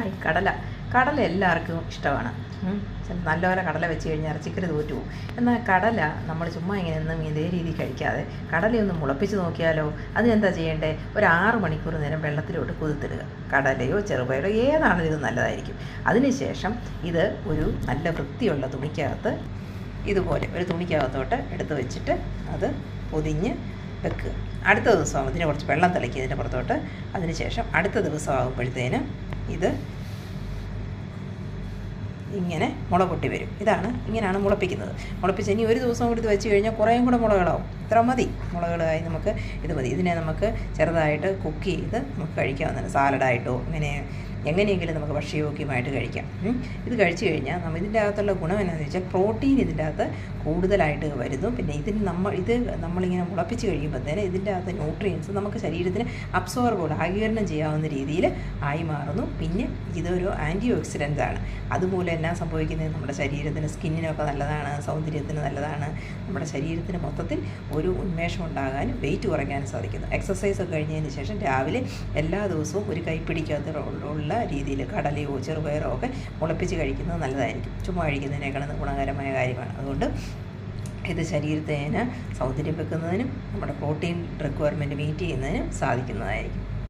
Hi. കടല എല്ലാവർക്കും ഇഷ്ടമാണ്. നല്ലപോലെ കടല വെച്ച് കഴിഞ്ഞാൽ ഇറച്ചിക്കറി തോറ്റു പോകും. എന്നാൽ കടല നമ്മൾ ചുമ്മാ ഇങ്ങനെ ഒന്നും ഇതേ രീതിയിൽ കഴിക്കാതെ കടലയൊന്ന് മുളപ്പിച്ച് നോക്കിയാലോ. അതിനെന്താ ചെയ്യേണ്ടേ? ഒരു 6 മണിക്കൂർ നേരം വെള്ളത്തിലോട്ട് കുതിർത്തിടുക. കടലയോ ചെറുപയറോ ഏതാണെങ്കിലും ഇത് നല്ലതായിരിക്കും. അതിനുശേഷം ഇത് ഒരു നല്ല വൃത്തിയുള്ള തുണിക്കകത്ത് ഇതുപോലെ ഒരു തുണിക്കകത്തോട്ട് എടുത്ത് വെച്ചിട്ട് അത് പൊതിഞ്ഞ് വെക്കുക. അടുത്ത ദിവസം ഇതിനെ കുറച്ച് വെള്ളം തിളയ്ക്കുക ഇതിൻ്റെ പുറത്തോട്ട്. അതിനുശേഷം അടുത്ത ദിവസം ആകുമ്പോഴത്തേന് ഇത് ഇങ്ങനെ മുള പൊട്ടി വരും. ഇങ്ങനെയാണ് മുളപ്പിക്കുന്നത്. മുളപ്പിച്ച് ഇനി ഒരു ദിവസം കൂടി ഇത് വെച്ച് കഴിഞ്ഞാൽ കുറേയും കൂടെ മുളകളാവും. ഇത്ര മതി മുളകളായി നമുക്ക് ഇത് മതി. ഇതിനെ നമുക്ക് ചെറുതായിട്ട് കുക്ക് ചെയ്ത് നമുക്ക് കഴിക്കാവുന്നതാണ്. സാലഡായിട്ടോ എങ്ങനെയെങ്കിലും നമുക്ക് ഭക്ഷ്യയോഗ്യമായിട്ട് കഴിക്കാം. ഇത് കഴിച്ചു കഴിഞ്ഞാൽ ഇതിൻ്റെ അകത്തുള്ള ഗുണം എന്താണെന്ന് വെച്ചാൽ പ്രോട്ടീൻ ഇതിൻ്റെ അകത്ത് കൂടുതലായിട്ട് വരുന്നു. പിന്നെ നമ്മളിങ്ങനെ മുളപ്പിച്ച് കഴിയുമ്പോഴത്തേന് ഇതിൻ്റെ അകത്ത് ന്യൂട്രിയൻസ് നമുക്ക് ശരീരത്തിന് അബ്സോർബ് ആഗിരണം ചെയ്യാവുന്ന രീതിയിൽ ആയി മാറുന്നു. പിന്നെ ഇതൊരു ആൻറ്റി ഓക്സിഡൻസ് ആണ്. അതുപോലെ എന്നാ സംഭവിക്കുന്നത്, നമ്മുടെ ശരീരത്തിന് സ്കിന്നിനൊക്കെ നല്ലതാണ്, സൗന്ദര്യത്തിന് നല്ലതാണ്. നമ്മുടെ ശരീരത്തിന് മൊത്തത്തിൽ ഒരു ഉന്മേഷം ഉണ്ടാകാനും വെയിറ്റ് കുറയ്ക്കാനും സാധിക്കുന്നു. എക്സസൈസ് ഒക്കെ കഴിഞ്ഞതിന് ശേഷം രാവിലെ എല്ലാ ദിവസവും ഒരു കൈപ്പിടിക്കകത്തുള്ള രീതിയിൽ കടലയോ ചെറുപയറോ ഒക്കെ മുളപ്പിച്ച് കഴിക്കുന്നത് നല്ലതായിരിക്കും. ചുമ്മാ കഴിക്കുന്നതിനേക്കാളും ഗുണകരമായ കാര്യമാണ്. അതുകൊണ്ട് ഇത് ശരീരത്തിന് സൗന്ദര്യം വെക്കുന്നതിനും നമ്മുടെ പ്രോട്ടീൻ റിക്വയർമെൻറ്റ് മീറ്റ് ചെയ്യുന്നതിനും സാധിക്കുന്നതായിരിക്കും.